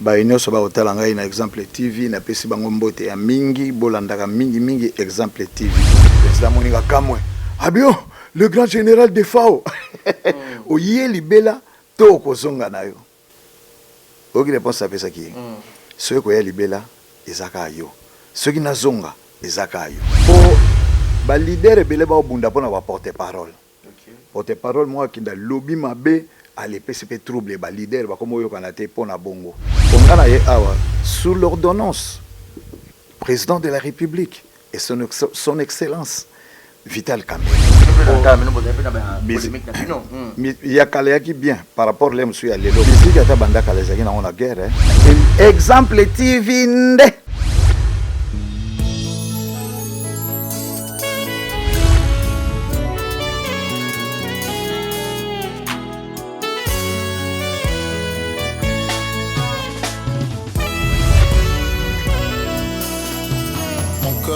ba nyonso ba otala ngai na exemple TV na pesi bango mbote ya mingi bolandaka mingi exemple TV président Moninga Kamwe abio le grand général de FAO oye libela to kozonga nayo oki réponse à pesa ki ceux ko ya libela ezaka yo ceux qui nazonga ezaka yo po ba leader ebele ba obunda pona ba porter parole porter parole moi qui da lobby mabe à l'EPCP trouble ba leader ba comme yoka na te pona bongo ongana ye awa sous l'ordonnance président de la République et son excellence Vital Kamerhe il y a Kalea qui bien par rapport à l'MSU à l'élo musique à banda Kalea qui na on la guerre exemple TV nde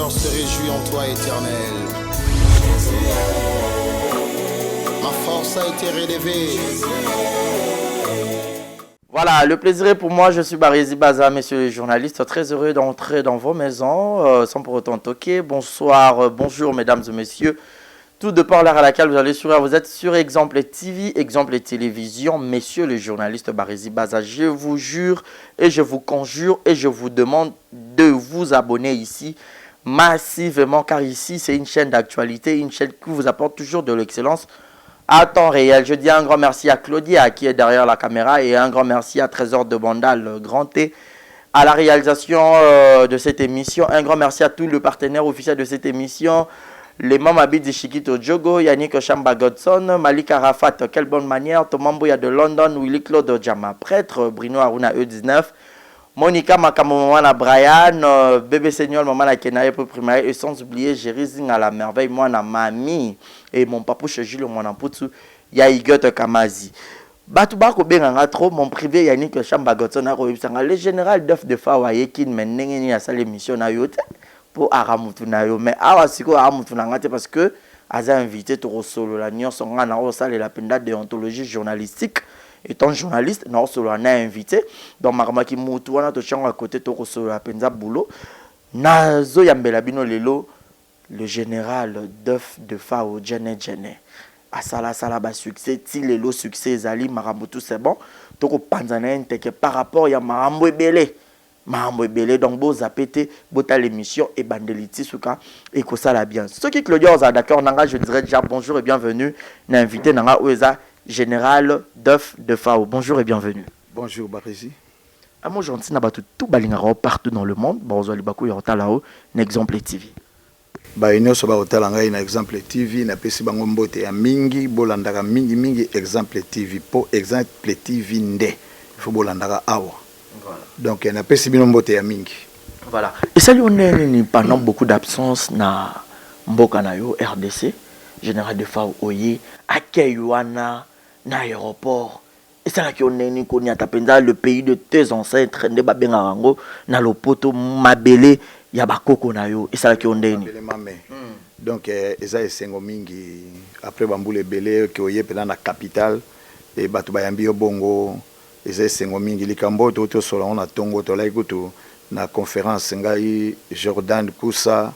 se réjouit en toi, éternel. Ma force a été relevée. Voilà, le plaisir est pour moi. Je suis Barézy Baza, messieurs les journalistes. Très heureux d'entrer dans vos maisons sans pour autant toquer. Bonsoir, bonjour, mesdames et messieurs. Tout de par l'heure à laquelle vous allez sourire, vous êtes sur Exemple TV, Exemple Télévision. Messieurs les journalistes, Barézy Baza, je vous jure et je vous conjure et je vous demande de vous abonner ici massivement, car ici c'est une chaîne d'actualité, une chaîne qui vous apporte toujours de l'excellence à temps réel. Je dis un grand merci à Claudia qui est derrière la caméra et un grand merci à Trésor de Bandal Grand T à la réalisation de cette émission. Un grand merci à tous les partenaires officiels de cette émission, les Mamabid de Chiquito Djogo, Yannick Chamba Godson, Malik Arafat, quelle bonne manière, Thomas Mbouya de London, Willy Claude Djama Prêtre, Bruno Aruna E19, Monica Makamomana Brian, Bébé Seigneur, Maman la Kenaye pour primaire, et sans oublier Jérizing à la merveille, moi na Mami, et mon papouche Jules, mon ampoutu, Yaïgot Kamazi. Batubako Benganga trop, mon privé Yannick Chamba Godson, le général d'œuf de Fawaye qui m'a n'engagé à sa émission na yote pour Aramutu na yo, mais Awasiko Aramutu na ngate parce que Aza invité tout solo la nion son na au salle la penda déontologie journalistique. Étant journaliste, nous avons invité. Donc, Maramaki Moutou, à côté de la Penza Boulot. Nazo Yambelabino Lelo, le général d'œuf de Fao, Djene. Asala Salaba succès, Tilelo succès, Zali, Maramoutou, c'est bon. Toko Panzanaen, par rapport à Marambo Ebele. Marambo Ebele, donc, beau zapété, bota l'émission et Bandeliti, Souka, et Kosala bien. Ceux qui Claudia, d'accord, je dirais déjà bonjour et bienvenue. N'invité Nanga Oueza. Général d'œuf de Fao. Bonjour et bienvenue. Bonjour Barézy. À mon gentil, tout balingaro partout dans le monde. Bonjour les bakou yota là-haut. N'exemple TV. Ba ino so ba otala ngai na exemple TV na pesi bango mbote ya mingi bolandaka mingi exemple TV po exemple TV nde. Il faut bolandaka awa. Voilà. Donc na pesi bino mbote ya mingi. Voilà. Et ça on est pendant beaucoup d'absence na mboka na yo RDC. Général de Fao Oye akayuana na aéroport et ça qui on est ni koni atapenza le pays de tes ancêtres nde babenga rango na lopoto mabele ya bakoko na yo et ça qui on est ni donc eza esengo mingi après bambule belé ki oye pela na capitale et batu bayambi yo bongo eza esengo mingi likambo to solo on a tongo to la ikutu na conférence ngai Jordan Koussa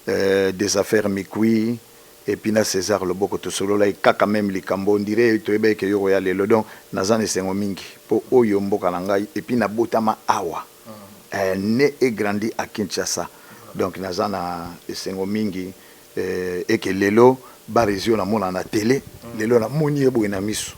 des affaires Mikui et puis na César le boko to solo la kaka même likambo on dirait to ebe ke yo ya lelo donc nazan esengo mingi po oyo mboka na ngai et puis na botama awa né et grandi à Kinshasa donc nazan na esengo mingi et que lelo barizio na mona na télé lelo na moni ebo na misu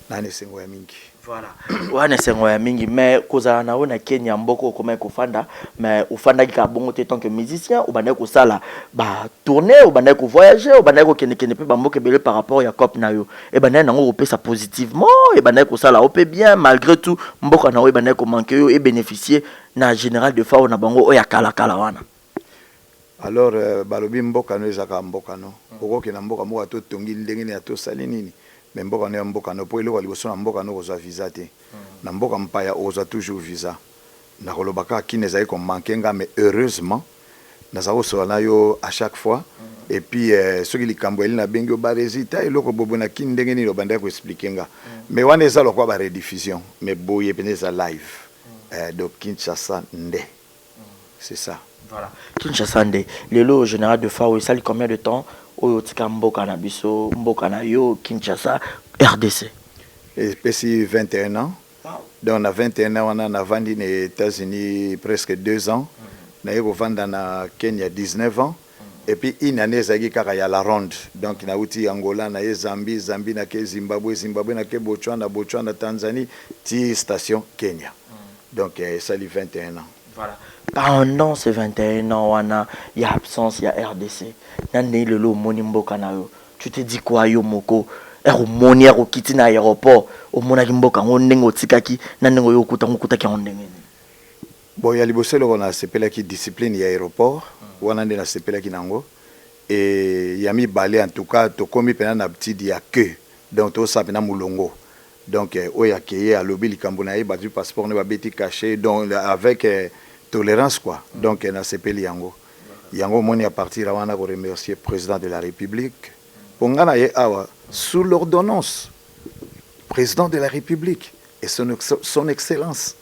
na esengo ya mingi. Voilà. Wana sengo ya mingi mais kozala na ona Kenya mboko comme kofanda mais ufanda ki bongo te tant que musicien ou bana ko sala ba tourner ou bana ko voyager ou bana ko kene pe ba mboke belé par rapport ya cop na yo et bana nango opé ça positivement et bana ko sala opé bien malgré tout mboko na yo bana ko manquer yo et bénéficier na général de Fao na bango oya kala wana. Alors balobi mboka no ezaka mboka no okoki na mboka mo to tongi ndenge ne to sali nini mais mboka no mboka no po eloko liboso na mboka no kozwa visa te na mboka mpaya ozwa toujours visa na kolobaka kine ezali ko manquer mais heureusement naza kosola na yo à chaque fois et puis soki likambo eli na bengi ba résultat eloko bobo na kine ndenge ni lo banda ko expliquer nga mais wana eza lokwa ba rediffusion mais boye peneza live Donc Kinshasa Nde. C'est ça. Voilà. Kinshasa Nde. Lelo général de FAO, ça lui combien de temps au tika mboka na biso, mboka na yo Kinshasa RDC. Et puis 21 ans. Wow. Donc on a 21 ans, on a vendu aux États-Unis presque 2 ans. On a vendu en Kenya 19 ans. Et puis une année, il y a la ronde. Donc on a eu Angola, on a Zambie, Zambie, Zimbabwe, Zimbabwe, Botswana, Botswana, Tanzanie, station Kenya. Donc ça lui 21 ans. Voilà. Pendant ces 21 ans, il y a absence, il y a RDC. Tu te dis quoi, yo moko? Moni au kiti na aéroport, au monaki mboka ngondengo tikaki, na nengo yo kuta ki ondenge. Bon, il y a libosé on a sepela qui discipline ya aéroport, wana nde na sepela ki nango. Et y a mis balé en tout cas, to komi pena na petit dia que. Donc to sa pena mulongo. Donc o ya keye à lobby likambo na ba du passeport ne ba beti caché donc avec tolérance quoi. Donc na sepeli yango. Yango moni à partir wana ko remercier président de la République. Pongana ye awa sous l'ordonnance président de la République et son excellence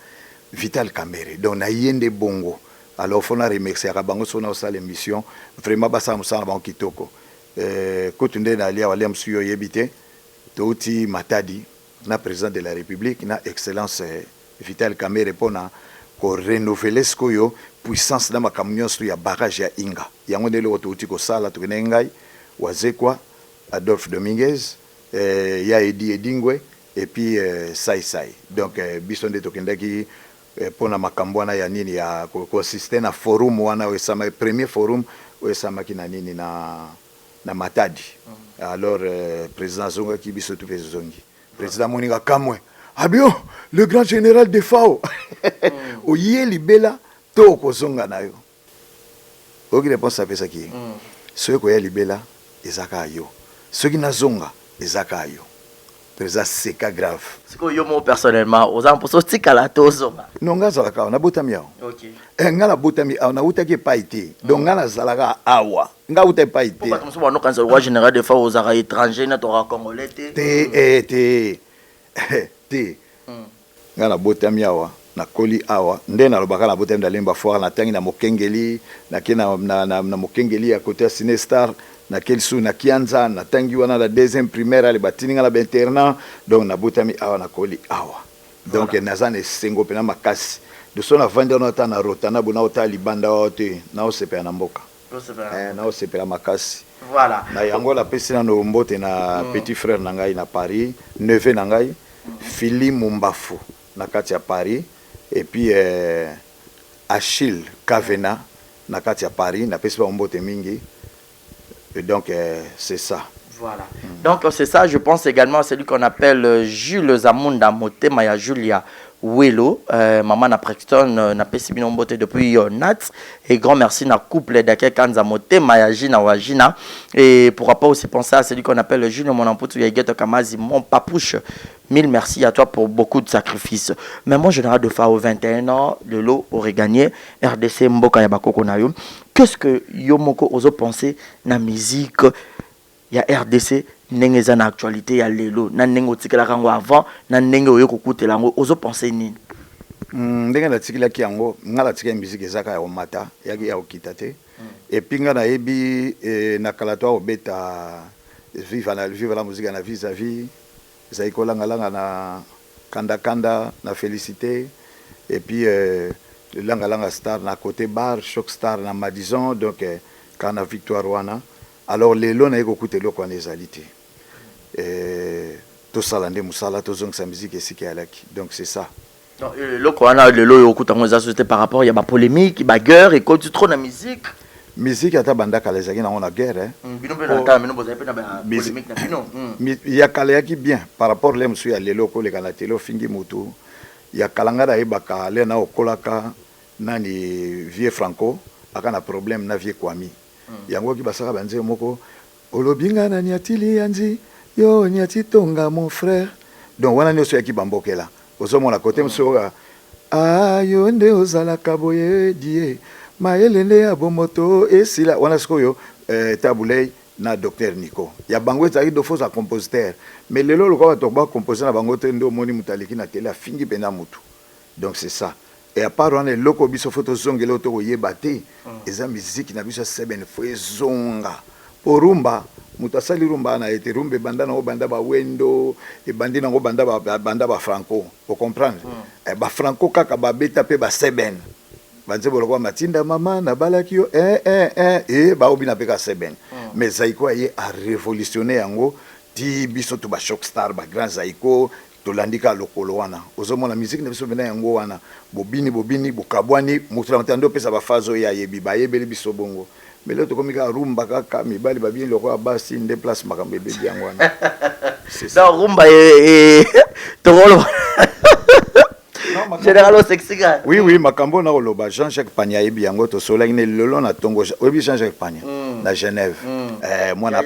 Vital Kamerhe. Donc na yende bongo. Alors faut na remercier Rabango sona au salle émission vraiment basa musala bango kitoko. Kotunde na lia wale msuyo yebite touti matadi na président de la République na excellence Vital Kamerhe pona ko renouveler skoyo puissance na makamnyo su ya barrage ya Inga. Yango ndelo touti ko sala to ngai wazekwa Adolphe Dominguez, ya Edi Edingwe et puis Sai. Donc bisonde tokendaki pona makambwana ya nini ya consisté na forum wana wesama premier forum wesama kina nini na Matadi. Alors président Zonga ki biso tu zongi. Président Moninga Kamwe. Abio le grand général de FAO. Oye libela to ko zonga nayo. Oki réponse à pesa ki. Ce ko ya libela ezaka yo. Ceux qui n'azonga, les akayo. Président, c'est cas grave. C'est que yo moi personnellement, aux amposo tikala tozonga. Non ngazalaka na botami yao. OK. Ngala botami na utaki paité. Donc ngala zalaka awa. Nga uta paité. Pourquoi comme ça on kanza roi général de FAO aux ara étrangers na tora congolais T. Ngala botami awa na koli awa. Nde na lobaka na botami dalemba foire na tangi na mokengeli, na kena na mokengeli à côté Sinestar. Na kelsu na kianza na tangi wana la deuxième primaire ali batini ngala internat donc na botami awa na koli awa donc voilà. Nazane sengo pena makasi de son avande na ta na rotana bona ota libanda ote na osepe na mboka na osepe la makasi voilà na yango la pesi na no mbote na petit frère na ngai na Paris neveu na ngai Philippe Mumbafu na kati ya Paris et puis Achille Kavena na kati ya Paris na pesi ba mbote mingi. Et donc, c'est ça. Voilà. Donc, c'est ça, je pense également à celui qu'on appelle Jules Zamunda Mote Maya Julia Welo. Maman na Prexton na pesi binombote depuis Nat. Et grand merci na couple d'Ake Kanza Mote Maya Jina Wajina. Et pourquoi pas aussi penser à celui qu'on appelle Jules Monamputu Yageto Kamazi, mon papouche. Mille merci à toi pour beaucoup de sacrifices. Mais moi, général de FAO, 21 ans, le lot aurait gagné. RDC Mboka Yabako Konayo. Qu'est-ce que Yomoko oso penser na musique? Il y a RDC, n'engeza na actualité, il y a Lelo, na nengo tikela kango avant, na nengo yoko koute lango, oso penser nini? Ndenga la tikela ki yango, nga la tikela musique ezaka ya omata, yaki ya okitate. Et puis nga na ebi na kalato obeta vive la musique na vis-à-vis. Zaiko langa na kanda na félicité. Et puis langa star na côté bar, choc star na Madison, donc quand na victoire wana. Alors les lots na yeko koute loko na ezalité. To salande musala to zong sa musique esiki alaki. Donc c'est ça. Donc loko wana le lo yo kuta ngoza société par rapport il y a ba polémique, ba guerre et quand tu trop na musique. Musique ata banda kala ezaki na on a guerre bino pe na ta mino boza pe na ba polémique na bino. Ya kala yaki bien par rapport le musu ya lelo ko le kana telo fingi mutu. Ya kalanga da ebaka le na okolaka nani vie franco akana problème na vie kwami. Yango ki basaka banze moko olobinga na niatili yanzi yo niati tonga mon frère. Donc wana nyoso yaki bambokela. Ozomo na côté msoga ayo nde ozala kaboye die maelende ya bomoto esila wana sikoyo tabulei na docteur Nico ya bango ezaki do faux compositeur mais lelo lokwa to ba composer na bango te ndo moni mutaliki na tele afingi pena mutu. Donc c'est ça. et à part wana eloko biso photo zongela to koyeba te eza musique na biso seben fo zonga po rumba mutu asali rumba na ete rumba ebanda nango banda bawendo ebandi nango banda bafranco ocomprendre bafranco kaka babeta mpe baseben banze bolokwa matinda mama nabalaki yo baobina mpe ka seben mais zaiko aye arévolutionne yango ti biso to bashock star bagrand zaiko tolandika lokolo wana ozomona musique na biso mpena yango wana bobini bokabwani motu na matando opesa bafaze oyo ayebi bayebeli biso bongo mais lelo tokomi kaka rumba kaka mibali babini lokola basi nde place makambo ebebi yango wana donc rumba tokoloba général osexy ka oui makambo na koloba Jean-Jacques Pagna ayebi yango tosolaki ne lelo na tongo oyebi Jean-Jacques Pagna na Genève mwana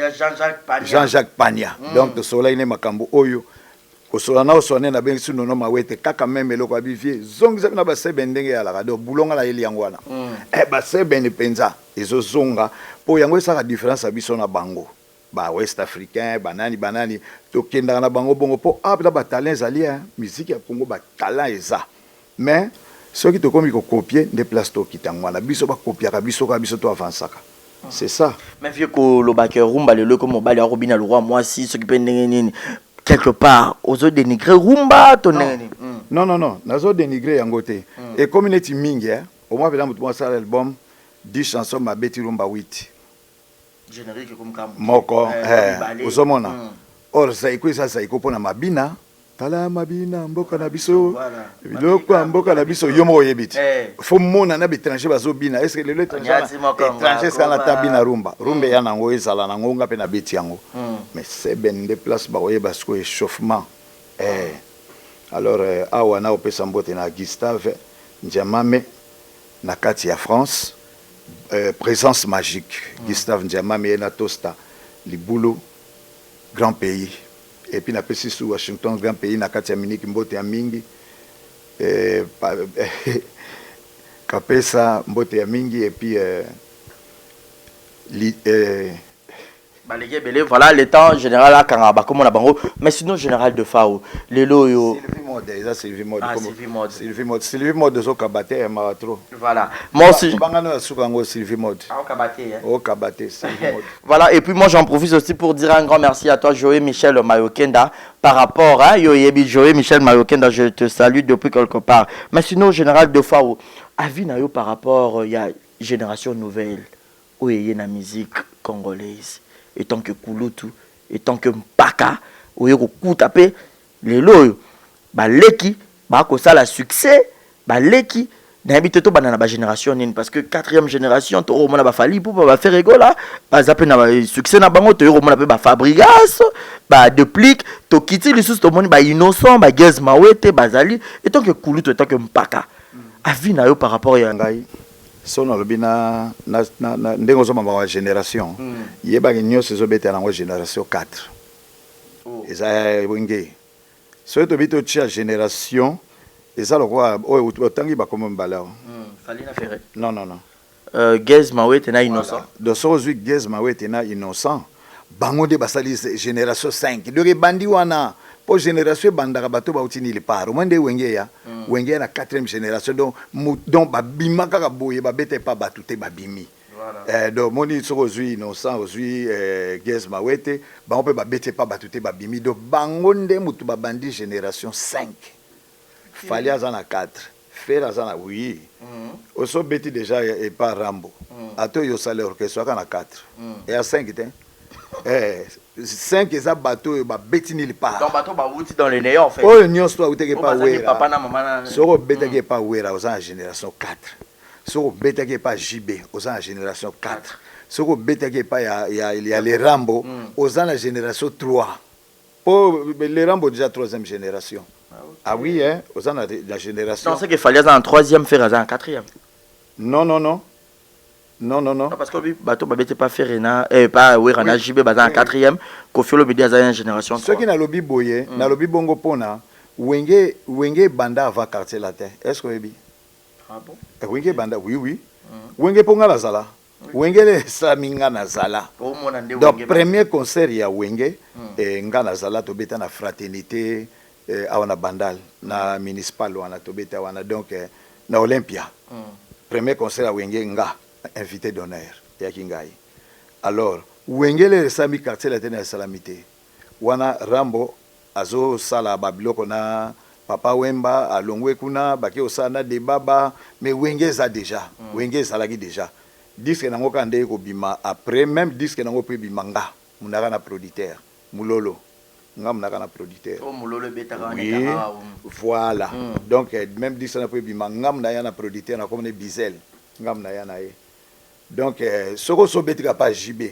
Jean-Jacques Pagna donc tosolaki ne makambo oyo osola na osone na bengi sunono mawete kaka meme eloko abivie zongisa na basebe ndenge ya la do bulonga la eli yango wana basebe ni penza ezozonga po yango esaka différence abiso na bango ba West Africain banani tokenda na bango bongo po apela ba talent zali musique ya Congo ba talent eza mais ceux qui tokomi ko copier des places to kitango na biso ba copier ka biso to avancaka c'est ça mais vieux ko lobaka rumba le comme mobile ya robina le roi moi si ce qui peut nini quelque part aux autres dénigrer rumba ton non nazo dénigrer yango te et community mingi au moins pendant moi ça l'album 10 chansons ma beti rumba 8 générique comme comme moko ozomona or saiko pona mabina tala mabina mboka na biso biloko mboka na biso yo mo yebiti faut mona na étranger bazobina est-ce que le étranger ça tabina rumba ya nango ezala nango ngape na beti yango mais c'est ben des places ba oyeba ce échauffement alors awa na opesa mbote na Gustave Ndiamame na kati ya France présence magique Gustave Ndiamame na Tosta Libulu grand pays et puis na pesi sous Washington grand pays na kati ya miniki mbote ya mingi kapesa mbote ya mingi et puis voilà le temps général à Kangaba comme on a bango mais sinon général de Fao les loyo Sylvie Mode de Zokabate Maratro voilà moi aussi Sylvie Mode voilà et puis moi j'en profite aussi pour dire un grand merci à toi Joël Michel Mayokenda par rapport à Joël Michel Mayokenda je te salue depuis quelque part mais sinon général de Fao avis na yo par rapport il y a génération nouvelle où il y a la musique congolaise et tant que Kulutu et tant que Mpaka où il y a coup tapé les loyo ba leki ba ko ça la succès ba leki n'habite to banana ba génération nini parce que quatrième génération to o mona ba fali pour ba faire rigola ba zape na ba succès na bango to o mona pe ba Fabrigas ba Deplique to kiti les sous to moni ba innocent ba Gez Mawete bazali et tant que Kulutu et tant que Mpaka avis na yo par rapport ya ngai son albina na ndengo zo mama génération yeba nyonso zo beta na génération 4 eza wenge so to bito chia génération eza lokwa o tangi ba comme mbala Falina Ferré non Gez Mawete na innocent de so zui Gez Mawete na innocent bango de basali génération 5 donc bandi wana pour génération bandaka bato ba utini le par mwende wenge ya wenge na 4e génération donc babima kaka boye ba bete pa batute babimi voilà donc moni soko zui innocent ozui Gez Mawete bango pe ba bete pa batute babimi donc bango nde mutu ba bandi génération 5 fali azana 4 faire azana oui oso beti déjà et pas Rambo ato yo salaire orchestre kana 4 et à 5 te 5 eza bateau ba betini le pas donc bateau ba wuti dans les néants en fait oh nyos toi uteke pas wera papa na maman soko beteke pas wera aux en génération 4 soko beteke pas JB aux en génération 4 soko beteke pas il y a les Rambo aux en génération 3 pour les Rambo déjà 3e génération ah oui hein aux en la génération non c'est qu'il fallait en 3e faire en 4e non parce que bateau babete pas faire na pas wera na JB ba en 4e Kofiolo Bidi za en génération 3 ceux qui na lobi boye na lobi bongo pona wenge banda va quartier latin est-ce que oui ah bon wenge banda oui wenge ponga la zala wenge le saminga na zala donc premier concert ya wenge nga na zala to beta na fraternité awana bandal na municipal wana to beta wana donc na Olympia. Premier concert à Wenge nga invité d'honneur ya kingai. Alors Wenge le sami quartier la tena salamité. Wana Rambo azo sala babiloko na Papa Wemba alongwe kuna baki osana de baba mais Wenge za déjà. Wenge salaki déjà. Disque nango kande ko bima après même disque nango pe bimanga munaka na producteur mulolo nga munaka na producteur. Oh mulolo betaka oui, voilà. Donc même disque na pe bimanga munaya na producteur na comme Bizel nga munaya na ye. Donc soko so betika pas JB.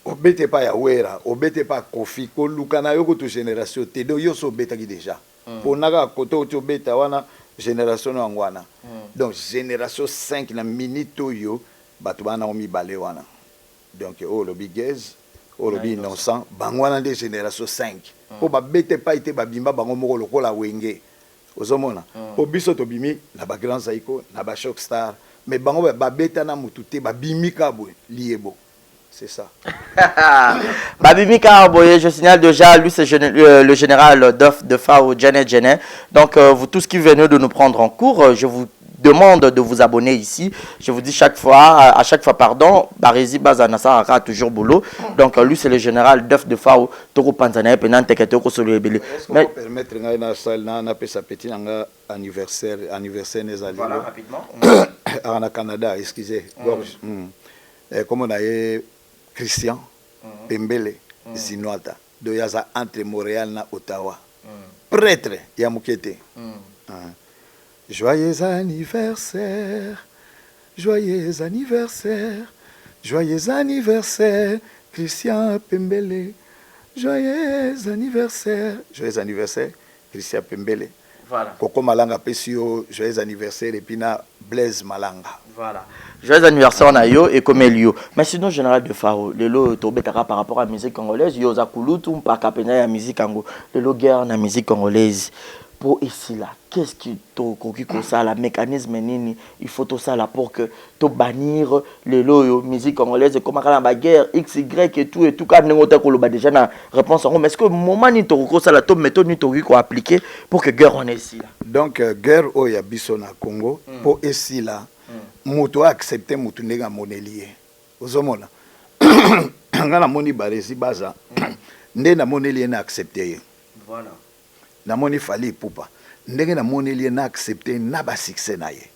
Obete pas ya Wera, obete pas Kofi ko lukana yo ko to génération te do yo so betaki déjà. Pour naga koto to beta wana génération ngwana. Donc génération 5 na minito yo batubana omi bale wana. Donc oh le bigez, oh le innocent, bangwana de génération 5. Po ba bete pas ite babimba bango moko lokola Wenge. Ozomona. Po biso to bimi na ba grand Zaiko, na ba Shock Star, mais bango ba beta na mutute ba bimi kabwe liebo. C'est ça. Babimi Karaboye, je signale déjà, lui c'est le général de FAO, Janet Jenet. Donc vous tous qui venez de nous prendre en cours, je vous demande de vous abonner ici. Je vous dis à chaque fois, pardon, Barési Bazanasa a toujours boulot. Donc lui c'est le général de FAO, Toko Panzanae, Penante Ketoko Solubeli. Est-ce qu'on peut permettre na salle na pesa petit anniversaire nezali. Voilà rapidement. En Canada, excusez. Comme on a Christian Pembele Zinoata de yaza entre Montréal na Ottawa. Prêtre Yamukete. Joyeux anniversaire, joyeux anniversaire, joyeux anniversaire, Christian Pembele. Joyeux anniversaire, Christian Pembele. Voilà. Koko Malanga Pesio, joyeux anniversaire et puis na Blaise Malanga. Voilà. Joyeux anniversaire on a yo et comme Elio. Mais sinon général de Faro, le lo tobetaka par rapport à la musique congolaise, yo zakulu tout pas kapena ya musique ango. Le lo guerre na musique congolaise. Pour ici là, qu'est-ce qui to ça la mécanisme nini, il faut tout ça là pour que to bannir le lo musique congolaise comme la guerre XY et tout quand n'engota ko ba déjà na réponse en mais est-ce que moment ni to ça la to méthode ni to ko appliquer pour que guerre on est ici là. Donc guerre au ya biso na Congo pour ici là muto accepter mutu ndega monelier. Ozomona. Ngana moni Barési Baza ndé na monelier na accepter. Voilà. Na moni Fali Poupa ndenge na moni lié na accepter na ba succès na ye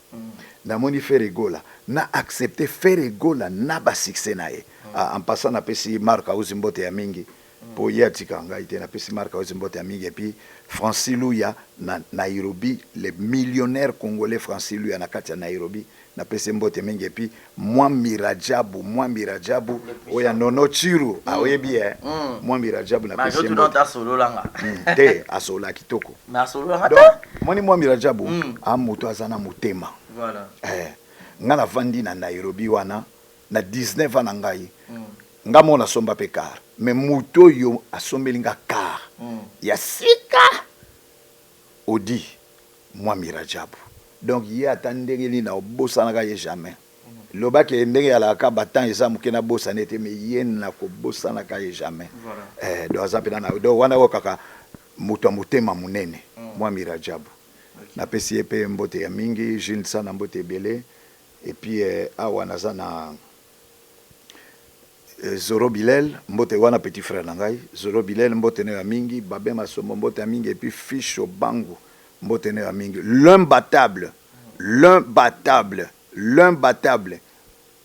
na moni Ferregola na accepter Ferregola na ba succès na ye en passant na pesi marka uzimbote ya mingi po yatika ngai te na pesi marka uzimbote ya mingi et puis Francis Luya na Nairobi le millionnaire congolais Francis Luya na kati ya Nairobi na pesi mbote mingi et puis moi Mirajabu oya nono chiru awebi moi Mirajabu na pesi mbote solo langa te asola kitoko na solo langa donc moni moi Mirajabu amuto azana mutema voilà ngana vandi na Nairobi wana na 19 ans na ngai ngamo na somba pe car mais muto yo asombelinga car ya sika odi moi Mirajabu. Donc il y a tandengeli na bosana ka jamais. Loba ke ndenge ala ka batan eza mukena bosana ete mais yen na ko bosana ka jamais. Voilà. Do azapena na do wana kaka muto mutema munene moi Mirajabu. Na pesi pe mbote ya mingi jeune sana mbote belé et puis awa nazana Zoro Bilel mbote wana petit frère nangai Zoro Bilel mbote ne ya mingi babe masomo mbote ya mingi et puis Ficho Bangu mbote ne ya mingi l'imbattable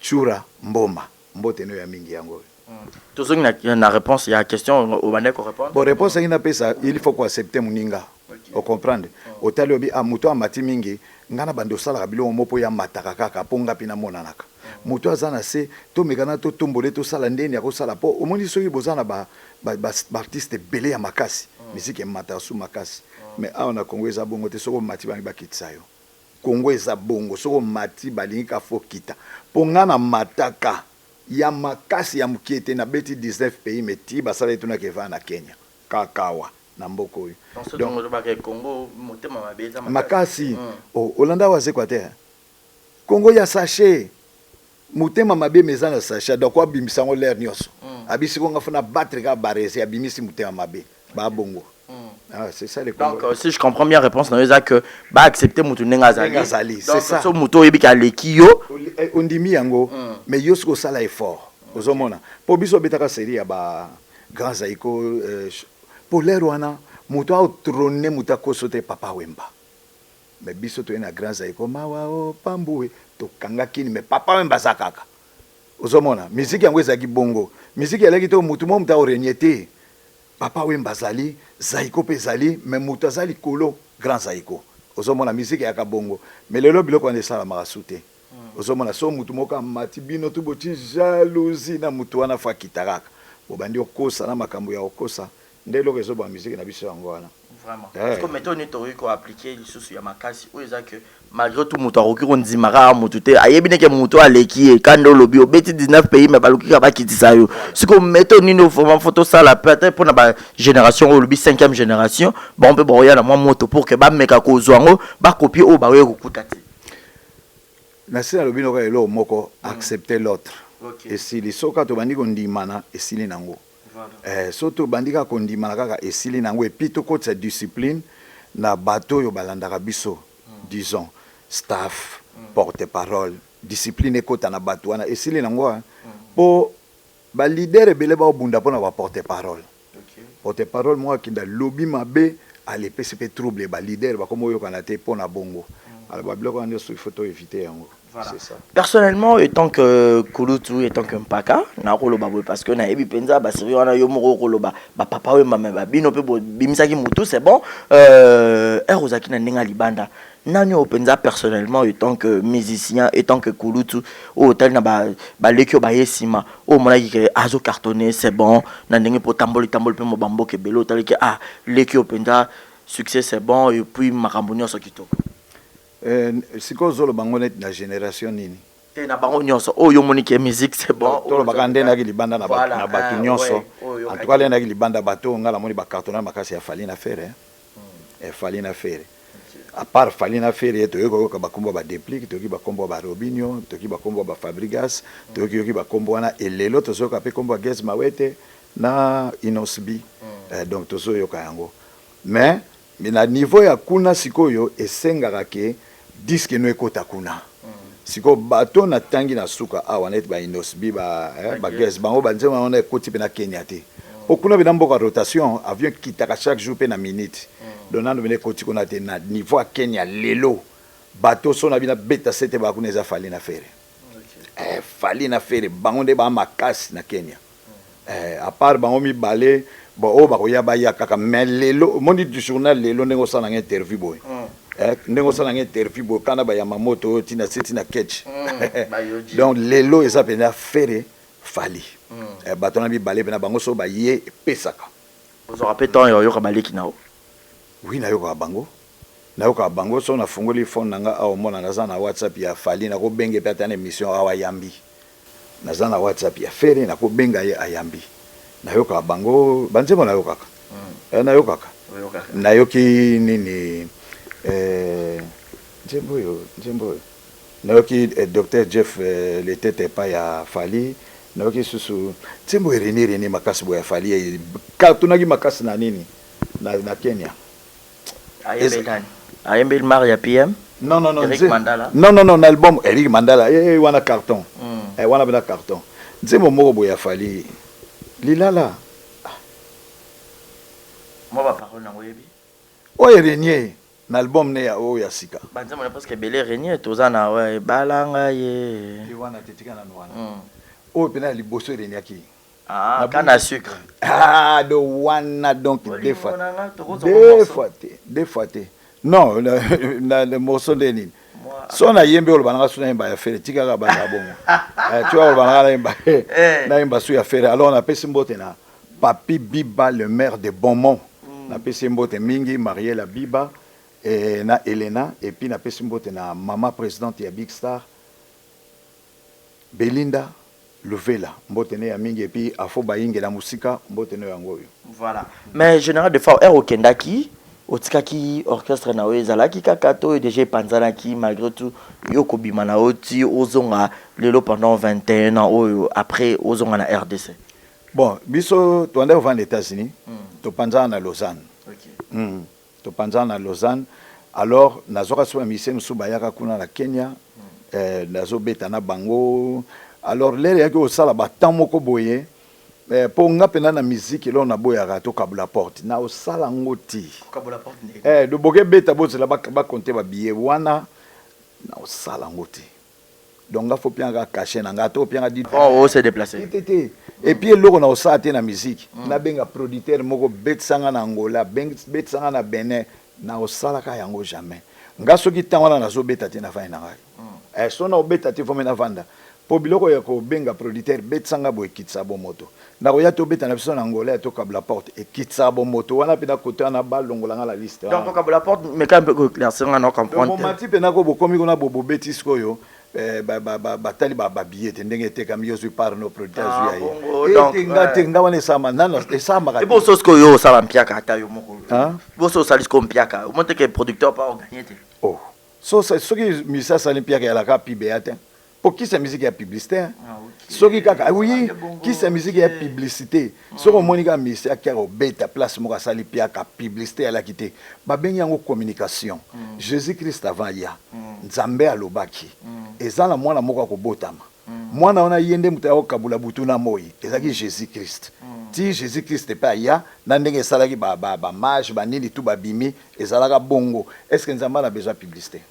Chura Mboma mbote ne ya mingi yango. Tout ça na réponse il y a question au bandeko répondre. Bon réponse ina pesa il faut qu'on accepter muninga. Au comprendre otali obi amuto amati mingi ngana bando sala bilo mopo ya mataka kaka ponga pina monanaka. Muto azana se to megana to tombole to sala ndeni yako sala po omoni soki bozana ba artiste belé ya makasi musique ya matasu makasi mais aona Congo eza bongo te soko mati bangi bakitisa yo Congo eza bongo soko mati balingi ka fokita ponga na mataka ya makasi ya mukiete na beti 19 pays meti basala etuna keva na Kenya kakawa na mboko oyo donc Congo motema mabeza makasi Olanda waze kwa te Congo ya sachet mutema mabe meza na sachet donc abimisa ngo l'air nyonso abisi ko ngafuna battre ka Barési abimisi mutema mabe ba bongo Ah, c'est ça les Donc, si je comprends bien la réponse, c'est que bah accepter Moutou Nengazali. C'est ça. Donc, Moutou Ebika Lekio. On dit mi yango, mais yosko ça là effort. Aux hommes, pour biso betaka série ba grand zaiko pour l'air wana Moutou a trôné Mouta kosote Papa Wemba. Mais biso to na grand zaiko mawa o pamboué to kanga kini mais Papa Wemba zakaka. Aux hommes, musique yango ezaki bongo. Musique elaki to Moutou mo Mouta orenyete. Papa Wemba zali, Zaiko pe zali, mais Mouta zali kolo, grand Zaiko. Ozomona musique ya kabongo. Mais le lobby loko ande sala marasute. Ozomona so Moutou moka matibino tu boti jalousie na Moutou wana fa kitaraka. Bobandi okosa na makambo ya okosa. Ndelo rezo ba musique na biso yango wana. Vraiment. Parce que maintenant on est appliqué les sous ya makasi ou que malgré tout Moutou aroki on dit mara Moutou te ayebine ke Moutou aleki kando lobby obeti 19 pays mais baluki ka ba kitisa yo. Ce que mettons nino vraiment photo ça la peut-être pour na génération au lobby 5e génération, bon on peut boya na moi moto pour que ba meka ko zwango ba copier au ba we kokutati. Na sina lobby no ka elo moko accepter l'autre. Et si les soka to bandi ko ndimana et si les nango. Surtout bandika kondimana kaka esili nango et puis to côté cette discipline na bateau yo balandaka biso disons staff porte-parole discipline ekota na bateau wana esili nango po ba leader ebele ba obunda pona ba porte-parole porte-parole moi kinda lobby mabe ale PCP trouble ba leader ba komo yo kana te pona bongo alors ba bloko ande so photo éviter yango. Voilà. C'est ça. Personnellement, étant que Kulutu, étant que Mpaka, na koloba parce que na ebi penza ba seri wana yo moko koloba ba papa we mama ba bino pe bimisaki mutu c'est bon erozaki na ndinga libanda nani openza personnellement étant que musicien étant que Kulutu o tel na ba lekio ba yesima o monaki ke azo cartonné c'est bon na ndenge po tamboli pe mo bambo ke belo tel ke lekio penza succès c'est bon et puis makambo nyonso kitoko. Siko zolo bango net na génération nini na bango nyonso oyo monike musique c'est bon tolo bakande na ki libanda na batu nyonso en tout cas le na ki libanda bato ngala moni ba cartonnage makasi ya fali na faire fali na faire à part fali na faire to yoko ka bakombo ba déplique to ki bakombo ba Robinho to ki bakombo ba Fabrigas to ki bakombo wana elelo to soka pe kombo Guess Mawete na Inosbi donc to so yoka yango mais na niveau ya kuna sikoyo esengaka ke disque no ekota kuna siko bato na tangi na suka awa net ba Inosbi ba Guess bango banzema on ekoti pe na Kenya te okuna bina mboka rotation avion kitaka chaque jour pe na minute donando bine koti kuna te na niveau ya Kenya lelo bato so na bina beta sete ba kuna eza fali na fere fali na fere bango de ba makasi na Kenya à part bango mi balé bon o ba ko ya ba ya kaka mais lelo mondi du journal lelo ndenge osala nga interview boy ndenge osala nga interview boy kana ba ya mamoto tina setina catch donc lelo eza pena fere fali bato na bi balé pena bango so ba ye pesaka vous rappelez tant yo ka baleki nao oui na yo ka bango so na fungoli phone nanga a omona naza na WhatsApp ya fali na ko benge pe atane émission awa yambi naza na WhatsApp ya fere na ko benga ye ayambi nayoka bango banzemo nayokaka nayokaka nayoki nini njembo nayoki docteur Jeff letete pa ya fali nayoki susu njembo René makasi bo ya fali katunaki makasi na nini na Kenya ayembe mar ya PM non Eric Mandala non album Eric Mandala wana carton wana bena carton njembo moko bo ya fali Lilala. Moi, ma parole n'a pas été. Oye Renier, l'album ne ya o ya sika. Banza mona parce que belé Renier tozana ouais balanga ye. Iwana tetika na nwana. O pena liboso Renier ki. Canne à sucre. De wana donc deux fois. Non, le morceau de nini. So na yembe olo bananga suna yemba ya fere tika ka bana bongo tu vois olo bananga na yemba su ya fere alors on appelle Simbote na Papi Biba le maire de Beaumont na appelle Simbote mingi Mariela Biba et na Elena et puis na appelle Simbote na maman présidente ya Big Star Belinda Luvela mbote ne ya mingi et puis afo bayinge na musika mbote ne yango yo voilà mais général de fois au Kendaki otikaki orchestre na ezalaki kaka to déjà panzanaki malgré tout yoko bimana oti ozonga lelo pendant 21 ans oyo après ozonga na RDC bon biso to anda aux États-Unis to panzana na Lausanne topanza na Lausanne. Alors nazoka so musicien so bayaka kuna na Kenya nazo beta na bango. Alors lere yaki osala ba temps moko boye po nga pena na musique lo na boya to kabula porte na osala ngoti kabula porte do boke beta bozela ba compter ba billet wana na osala ngoti. Donc il faut bien cacher na ngato bien dit oh se déplacer et puis loko na osala te na musique na benga producteur moko bet sanga na Angola bet sanga na Benin na osala ka yango jamais nga soki tangwana na zo beta te na fa na ngai so na obeta te fo mena vanda po biloko ya ko benga producteur bet sanga bo ekitsa bo moto na ko ya to beta na biso na Angola to kabla porte ekitsa bo moto wana pe na kota na balongola nga la liste donc kabla porte mais quand peu clair c'est nga no comprendre mo mati pe na ko bo komi ko na bo betis ko yo batali ba billet ndenge te kam yo par nos producteurs ya tenga wana sama nana sama et bon sos ko yo ça va mpiaka ata yo moko bon sos salis ko mpiaka au moins que producteur pas gagner te oh so ce qui misa sali mpiaka ya la ka pibe ate pour qui c'est musique ya publicité soki kaka oui qui c'est musique ya publicité soko monika misa ya kero beta place mo ka sali mpiaka publicité ya la kité ba bengi yango communication Jésus Christ avant ya nzambe alobaki ezala mwana moko ko botama mwana wana yende mutaya okabula butu na moyi ezaki Jésus Christ ti Jésus Christ pa ya na ndenge salaki ba mage ba nini tout ba bimi ezalaka bongo est-ce que nzamba na besoin publicité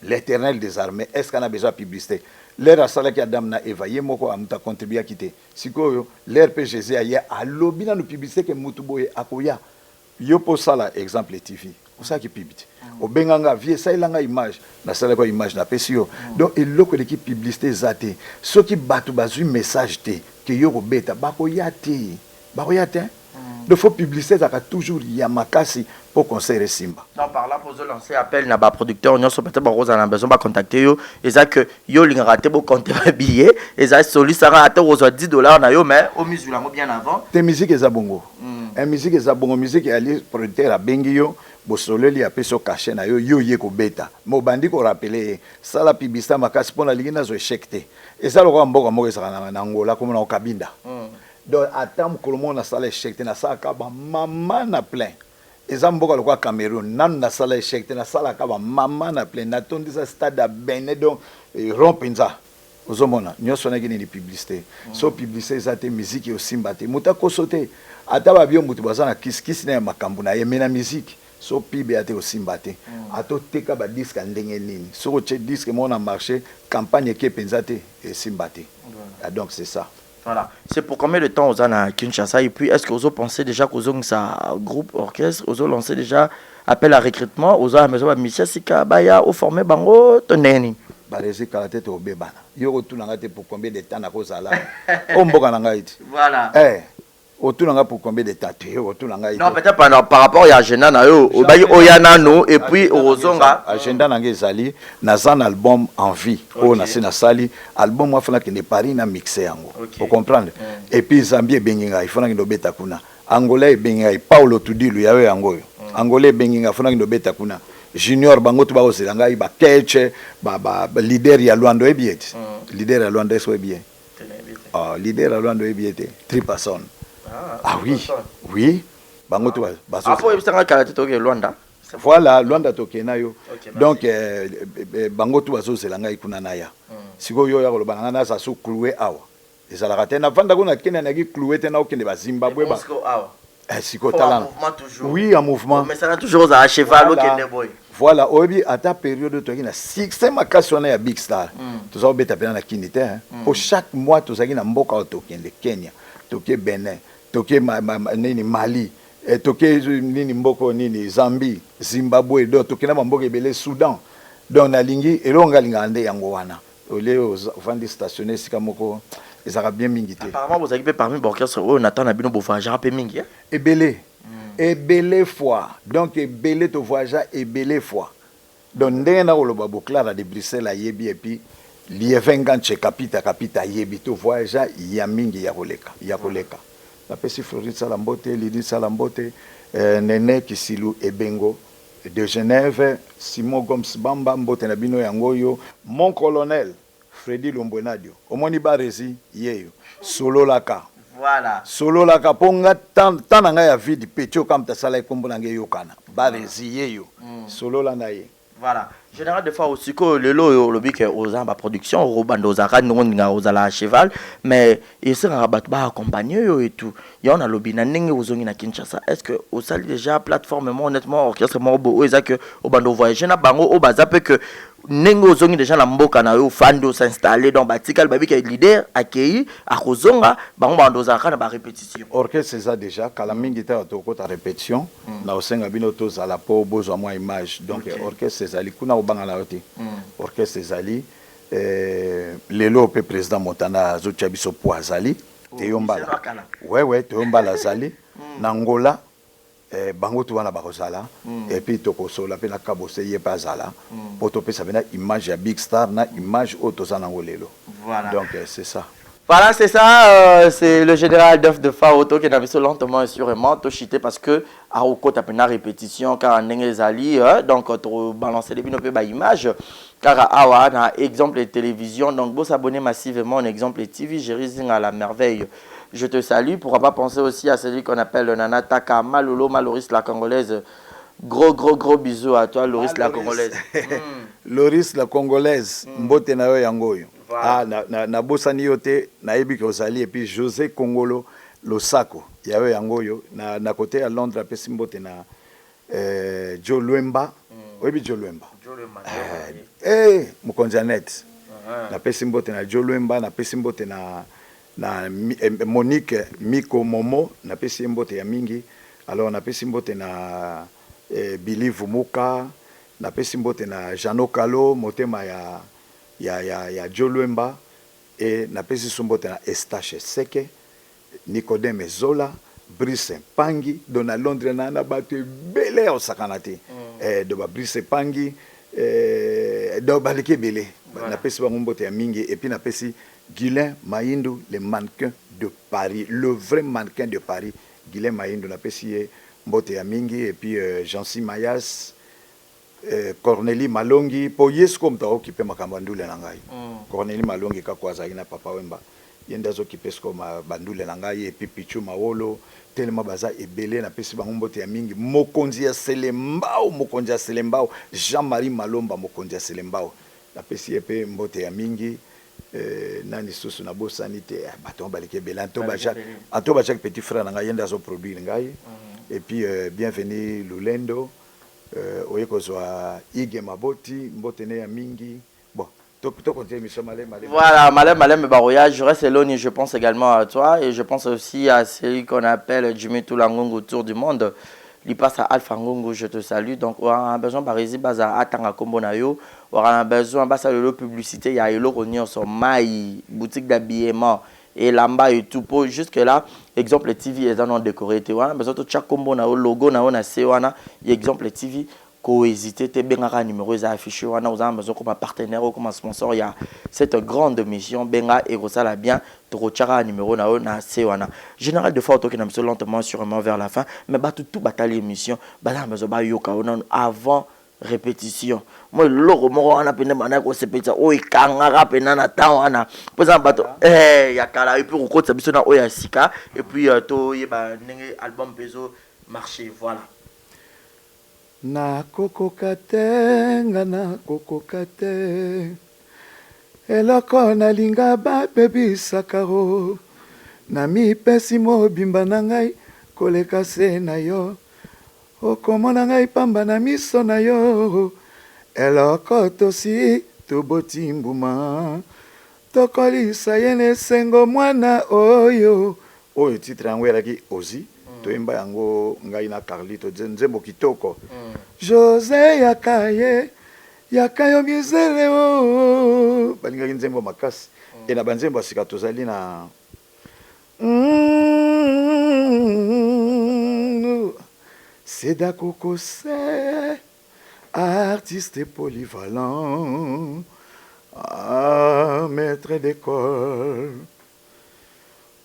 l'Éternel des armées est-ce qu'on a besoin de publicité l'air à salaki Adam na Eva yemoko amuta contribuer à quitter sikoyo l'air pe Jésus aya alobi na no publicité que mutu boye akoya yo po sala exemple TV ça qui publicité au benganga vie ça ilanga image na sala ko image na pesio donc eloko de ki publicité zate ceux qui batu bazu message te que yo ko beta bakoya te il faut publicité ça toujours ya makasi pour conseiller Simba. Non par là pour lancer appel na ba producteur on so peut-être ba rose na besoin ba contacter yo et ça que yo linga raté bo compter billet et ça soli ça raté aux $10 na yo mais au musulango bien avant. Tes musique eza bongo. Musique eza bongo musique ali producteur a bengi yo bo soleli a peso caché na yo ye ko beta. Mo bandi ko rappeler ça la publicité makasi pona lingina zo échecté. Et ça le roi mboka moko ça na Angola comme na Okabinda. Donc attends que le monde a salé échec na ça ka ba maman na plein ezamboka le quoi Cameroun nan na salé échec na sala ka ba maman na plein na tondi ça stade à Benin donc rompinza ozomona nyoso na gini ni publicité so publicité ça te musique au simbate muta ko sauter ata ba bio mutu bazana kiss na makambu na yemena musique so pibe ate au simbate ato teka ba disque ndenge nini so ko che disque mo na marché campagne ke penzate et simbate donc c'est ça. Voilà. C'est pour combien de temps aux à Kinshasa et puis est-ce que vous avez pensé déjà qu'aux ont ça groupe orchestre, vous avez lancé déjà appel à recrutement, aux a maison Michel Sika Baya au formé bango toneni. Barezi kala tete au bébana. Yo retourne ngate pour combien de temps na ko sala. O mboka na ngai. Voilà. Autour nga pour combien de temps tu autour nga non peut-être par rapport à agenda na yo obayi oyana no et puis ozonga agenda na ngezali na zan album en vie o na sina sali album wa fana kende Paris na mixer yango vous comprendre et puis Zambie benginga ifana kindo beta kuna Angola benginga Paulo Tudilu yawe yango Angola benginga fana kindo beta kuna Junior bango tu ba ozelanga ba keche ba leader ya Luando ebiet leader ya Luando eso ebie leader ya Luando ebiete 3 personnes. Ah oui, oui. Bango tu vas. Voilà, Luanda tokena yo. Donc bango tu vas zelanga ikuna naya. Siko yo ya ko bananga na sa su clouer awa. Ezala raté na vanda kuna kena na ki clouer tena okende ba Zimbabwe ba. Siko talent. Oui, en mouvement. Mais ça a toujours à cheval okende boy. Voilà, obi à ta période to na succès makasona ya Big Star. Tu ça obeta pena na kinité pour chaque mois tu zaki na mboka tokende Kenya, toke Benin. Toke nini Mali toke nini mboko nini Zambie Zimbabwe do toke na mboka ebele Soudan donc na lingi elonga linga ande yango wana ole vandi stationner sika moko ezaka bien mingi te apparemment vous avez parmi orchestre on attend na bino bo voyager pe mingi ebele fois donc ebele to voyager ebele fois donc ndenge na koloba bo Clara de Bruxelles yebi et puis lievenganche kapita yebi to voyager ya mingi ya koleka la pesi Floride Salambote, Lydie Salambote, Nene Kisilu Ebengo, de Genève, Simon Gomes Bamba, Mbote Nabino Yangoyo, mon colonel, Freddy Lombonadio, Omoni Barezi, Yeyo, Solo Laka, Voilà. Solo la kaponga tananga ya vide petio comme ta sala kombo nange yokana. Ba résiller yo. Solo la naye. Voilà. Général des fois aussi que le lot le bic aux amba production au bando zara ngonga aux ala cheval mais il sera rabat ba accompagner et tout. Il y en a lobby na ninge aux na Kinshasa. Est-ce que au sali déjà plateforme honnêtement orchestre morbo eza que au bando voyager na bango au bazape que ninge aux déjà la mboka na yo fando s'installer dans batikal babi qui leader accueilli à kozonga bango bando zara na ba répétition. Orchestre c'est ça déjà kala mingi ta to ko ta répétition na osenga bino to za la po bozo moi image donc orchestre c'est ça kuna bangala yote orchestre ezali lelo pe président Montana zotia biso po azali teyombala ouais teyombala azali na Angola bango to wana bakozala et puis tokosola pe na kabose ye pa azala poto pe ça bena image ya big star na image auto za na ngolelo Voilà. donc c'est ça. Voilà, c'est ça, c'est le général d'œuf de Faoto qui avait lentement et sûrement tochité parce que à Oko t'as une répétition car en Zali donc tu balancer les binopes par image car à Awa un exemple de télévision donc vous s'abonner massivement en exemple de TV Jérising à la merveille. Je te salue, pourquoi pas penser aussi à celui qu'on appelle Nana Taka Malolo Maloris la congolaise. Gros bisous à toi Loris la congolaise. Loris la congolaise mbote na yo yangoyo. Ah na bosani yote na yebi ko zali et puis José Congolo Losako yawe yangoyo na côté à Londres apesi mbote na Joe Luemba oyebi Joe Luemba mukonzi net na pesi mbote na Joe Luemba na pesi mbote na Monique Miko Momo na pesi mbote ya mingi alors na pesi mbote na Billy Vumuka na pesi mbote na Jano Kalo motema ya Joe Luemba et na pesi mbote na Estache Seke Nicodème Zola Brice Pangi dona Londres na bato belé au sakanati de Brice Pangi do balike belé na pesi bango mbote ya mingi et puis na pesi Guilain Maïndou le mannequin de Paris le vrai mannequin de Paris Guilain Maïndou na pesi mbote ya mingi et puis Jancy Mayas Cornélie Malongi po yesu comme ta occupé makambo ndule na ngai Cornélie Malongi ka kwa na papa wemba yenda zo occupé sko ma bandule na ngai et puis Pichu Mawolo tellement baza ebele na pesi bango mbote ya mingi mokonzi ya Selembao Jean-Marie Malomba mokonzi ya Selembao na pesi epe mbote ya mingi nani susu na bosani te baton balike bela anto ba Jacques petit frère na ngai yenda zo produire ngai et puis bienvenue Lulendo oyekozwa Ige Maboti mbotene ya mingi bon to continuer mission malem voilà malem baroya je reste éloigné je pense également à toi et je pense aussi à celui qu'on appelle Jimmy Toulangongo autour du monde il passe à Alpha Ngongo je te salue donc on a besoin barisi baza atanga kombo na yo on a besoin basa de publicité ya elo ronion son mai boutique d'habillement et lamba et tout pour jusque là exemple TV ils en ont décoré tu vois besoin de chaque combo na logo na on a wana exemple TV ko hésiter te benga numéro za affiché wana aux besoin comme partenaire ou comme sponsor il y a cette grande mission benga et ça bien to chara numéro na on a wana général de fois qui n'a lentement sûrement vers la fin mais ba tout batali émission ba la besoin ba yoka avant répétition moi loko moko wana pene bana ko sepetsa o ikanga pena na tawana poza bato ya kala et puis ko kotsa biso na o ya sika et puis to yeba ndenge album peso marché voilà na kokokate ngana kokokate eloko na linga ba baby sakaro na mi pesi mo bimba na ngai koleka se na yo okomona ngai pamba na miso na yo eloko tosi toboti mbuma tokolisa ye nesengo mwana oyo titre yango elaki ozi toyemba yango ngai na Carlito nzembo kitoko José yakayo mizele o balingaki nzembo makasi e na banzembo asika tozali na Seda Kokose, artiste polyvalent, maître d'école.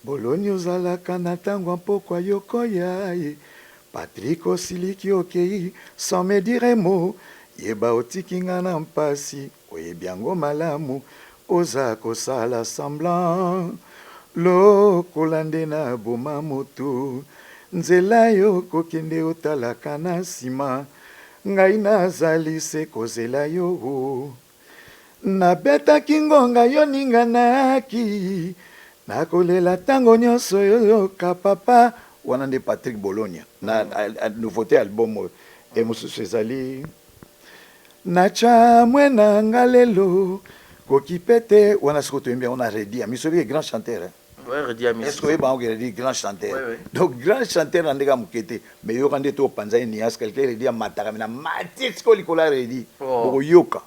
Bologna ozalaka na ntango mpokwa yokoya Patrick osiliki okei sans me dire mot yeba otiki nga na mpasi oyebi yango malamu oza kosala semblant lokola nde na boma moto nzela yo kokende otalaka na nsima ngai nazali se kozela yo nabetaki ngonga yo ninganaki nakolela ntango nyonso yoyoka papa wana nde Patrick Bologna na nouveauté album oyo mosusu ezali nacha mwena nga lelo koki pete wana siko toyembi yango na Redi Amisobi grand chanteur est-ce que vous avez grand chanteur? Oui. Donc, grand chanteur, on a mukete. Mais yo quand tu panza ni as quelqu'un Redi a matara na matis ko likola Redi. Boko yoka.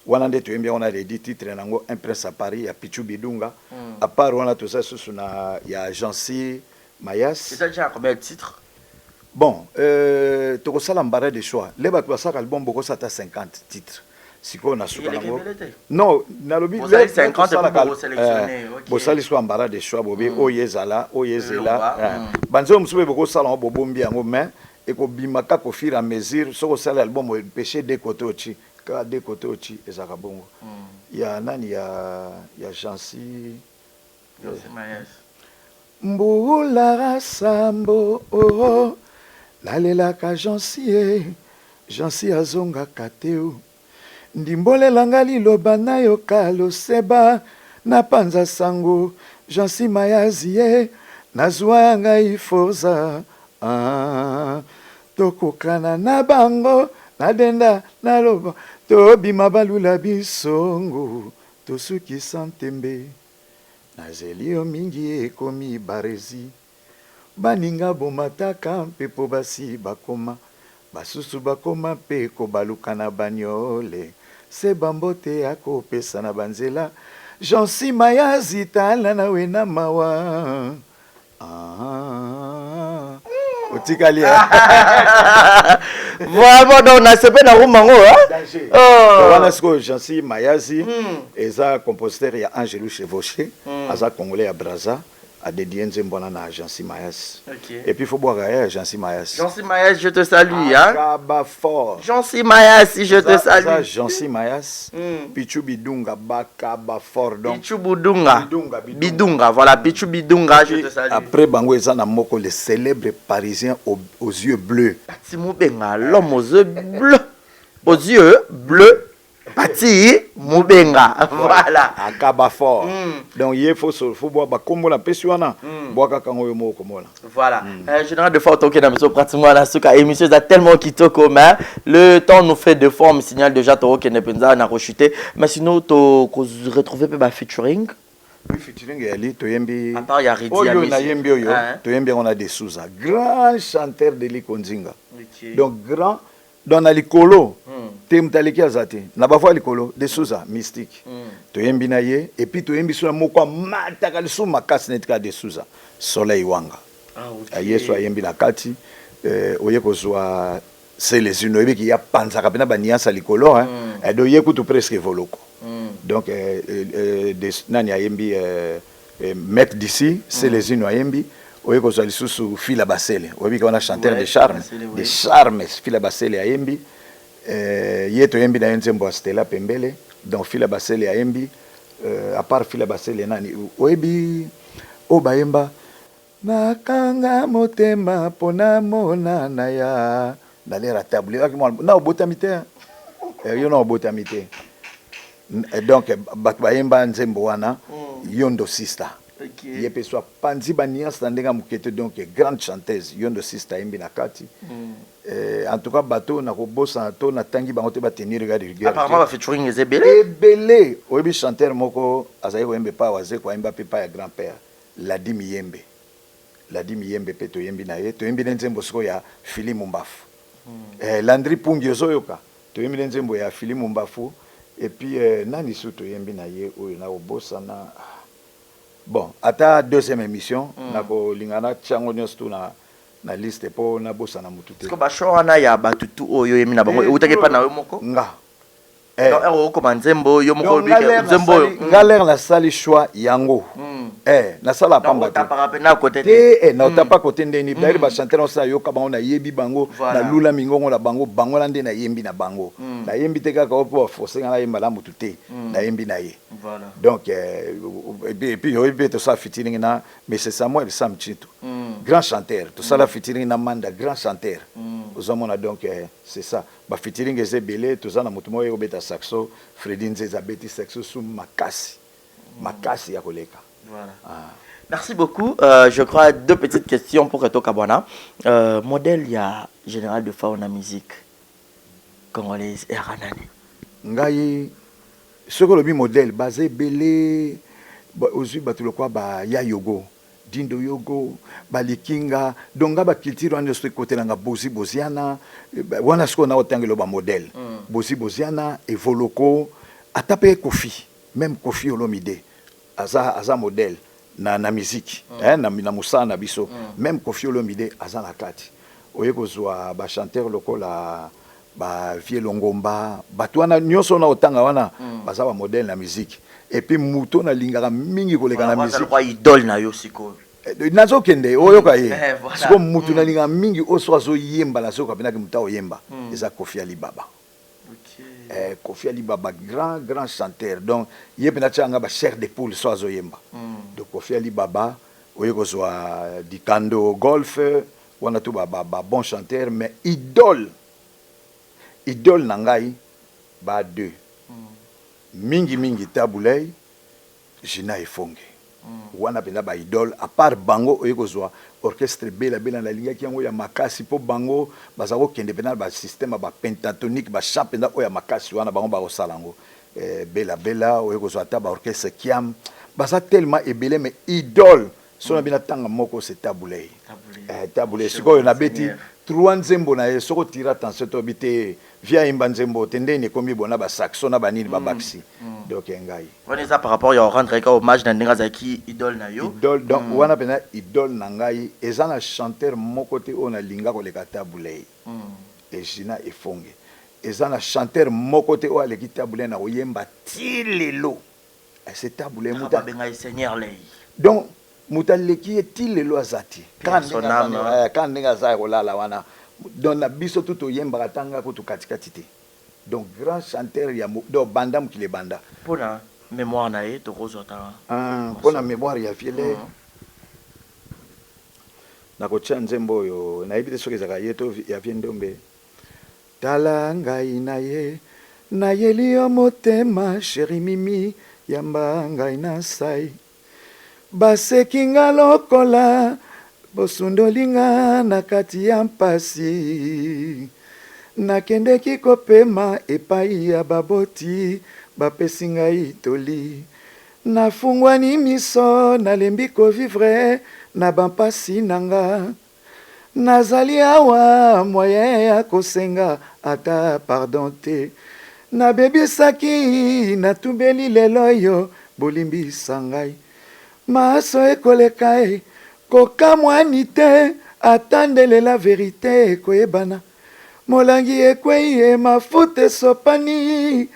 On a tu bien on a Redi titre nango un prince à Paris à Pichu Bidunga. À part on a tout ça sur na ya Jancy Mayas. C'est déjà combien de titres? Bon, tu ko sala mbara de choix. Les ba ko sala album boko ça 50 titres. Si on a non, nalobi vous avez 50 pour sélectionner. Vous allez soit embarras de choix bobi oyezala banzo msube boko sala bobombi yango mais et ko bimaka ko fur et à mesure so ko sala album o péché de côté ochi ka de côté ochi ezaka bongo ya nani ya Jancy mbula sambo oh nalela ka Jancy azonga kateo ndimbolela nga liloba na yo kaloseba na panza sango Jancy Mayazi ye nazwa ngai forza tokokana na bango nadenda naloba tobima balula bisongo tosukisa ntembe nazeli yo mingi ekomi barezi baninga bomataka mpe po basi bakoma basusu bakoma mpe kobaluka na banyole se bambote akopesa na banzela Jancy Mayazi tala nawe na mawa otikali vraiment donc na sepe na rumango wana siko Jancy Mayazi eza compositeur ya Angelou Chevauché aza congolais ya Brazza a dédié Nzembona na Jancy Mayas. Et puis il faut boire à Jancy Mayas. Jancy Mayas, je te salue. Akaba fort. Jancy Mayas, je te salue. Jancy Mayas. Pichu Bidunga, Bakaba fort. Pichu Bidunga. Bidunga, voilà, Pichu Bidunga, je te salue. Après Bango Ezana Moko, le célèbre parisien aux yeux bleus. Patimo Benga, l'homme aux yeux bleus. Aux yeux bleus. Pati Mubenga, voilà. Akaba fort. Donc il faut boire comme la pessoana. Boire quand on est comme voilà. Général de fois toqué dans mes pratiquement la souka émission a tellement quitté commun. Le temps nous fait de forme signal déjà toro qui n'est pas na rechuté. Mais sinon to retrouver pe ba featuring. Oui, featuring ali to yembi. À part ya Redi Oyo na yembi oyo. To yembi on a des Souza, grand chanteur de Likonzinga. Donc grand dans la likolo. Tem taleki azate na bafwa likolo de Souza mystique to yembi na ye et puis to yembi sona moko mataka lisu makasi netika de Souza soleil wanga yeso yembi na kati oye kozwa c'est les unes qui ya panza kapena ba niasa likolo et do ye kutu presque voloko donc nani yembi maître d'ici c'est les unes yembi oye kozwa lisusu Fila Basele oyebi qu'on a chanteur de charme Fila Basele yembi yeto yembi na nzembo Stella Pembele donc Fila Basele yembi à part Fila Basele nani oyebi obayemba nakanga motema pona mona na ya dalera table na obotamite yo na obotamite donc bayemba nzembo wana Yondo Sister yepe soit panzi bania standinga mukete donc grande chanteuse Yondo Sister yembi na kati en tout cas bateau na kobosa to na tangi bango te ba tenir regard rigueur apparemment ba featuring ebele oyebi chanteur moko azayi koyembe pa waze ko yemba pe pa ya grand père Ladi Miyembe pe to yembi na ye to yembi nzembo siko ya Philippe Mumbafu Landry Pungi ozoyoka to yembi nzembo ya Philippe Mumbafu et puis nani su to yembi na ye oyo na kobosa na bon ata deuxième émission na ko lingana chango nyosto na liste po na bosa na mutu te ko ba show na ya batutu oyo yemi na bango utake pa na we moko nga comme Nzembo, yo moko Donc, galère la salle choix yango. Na sala pamba te. Na côté na tapa côté ndeni. D'ailleurs ba chanter on sa yo ka bango na yebi bango na lula mingongo la bango bango la na yembi na bango. Na yembi te ka ko forcer na yemba la mutu te. Na yembi na ye. Voilà. Donc et puis yo to sa featuring na mais c'est Samuel Sam Chito. Grand chanteur. To sa la featuring na Manda grand chanteur. Ozomona donc c'est ça. Ba featuring ezebele to za na mutu moyo beta saxo Freddy Nzeza beti saxo sous makasi ya koleka. Voilà. Merci beaucoup. Je crois 2 petites questions pour Reto Kabwana. Modèle, il y a général de fauna musique congolaise et ranani. Ngai, ce que le modèle basé belé, aussi batulo quoi ba ya yogo, dindo yogo, ba likinga, donc ba culture on est côté nga bosi bosiana, wana ce qu'on a autant que le modèle. Bosi bosiana et voloko, atape Kofi, même Kofi Olomide. Aza modèle na musique na musa na biso même Kofi Olomide aza na kati oye kozwa ba chanteur lokola ba Vie Longomba batwana nyoso na otanga wana baza ba modèle na musique et puis muto na lingaka mingi koleka na musique kwa idole na yo siko nazo kende oyo ka ye siko muto na lingaka mingi oso azo yemba na soko kapena ki muta oyemba eza Kofi Alibaba. Kofi Alibaba grand chanteur donc yepena tchanga ba chair de poule so azoyemba donc Kofi Alibaba oyeko zwa dikando golf wana tu ba bon chanteur mais idole nangai ba 2 mingi tabulei Jina Efonge wana pena ba idole à part bango oyeko zwa orchestre bela na linga kiango ya makasi po bango bazako kende pena ba système ba pentatonique ba chapenda oya makasi wana bango ba osalango bela oyeko zwa ta ba orchestre kiam baza tellement ebele mais idole sona bina tanga moko c'est tabulei siko na beti 3 nzembo na soko tira attention to bité via imba nzembo tendeni komi bona ba saxo na banini ba baxi donc ngai on est ça par rapport ya rendre hommage na ndinga zaki idole na yo idole donc wana pena idole na ngai ezana chanteur moko te ona linga ko leka tabulei et Jina Efonge ezana chanteur moko te o aleki tabulei na oyemba tilelo c'est tabulei muta benga seigneur lei donc mutaleki tilelo azati quand ndinga za ko lala wana donc na biso tout oyemba katanga ko to katikati te. Donc grand chanteur ya do banda mukile banda pona mémoire na ye to kozota pona mémoire ya fiele na ko tcha nzembo yo na ibite soki zaka yeto ya viendombe tala ngai na ye liyo motema chéri mimi yamba ngai na sai baseki nga lokola bosundolinga na kati ya mpasi nakendeki kopema epai ya baboti bapesi ngai toli nafungwani miso nalembi kovivre na bampasi nanga nazali awa moyen ya kosenga ata pardon te nabebisaki natubeli lelo oyo bolimbisa ngai maso ekoleka kokamwani te atandelela verite ekoyebana molangi ekwei mafuta esopani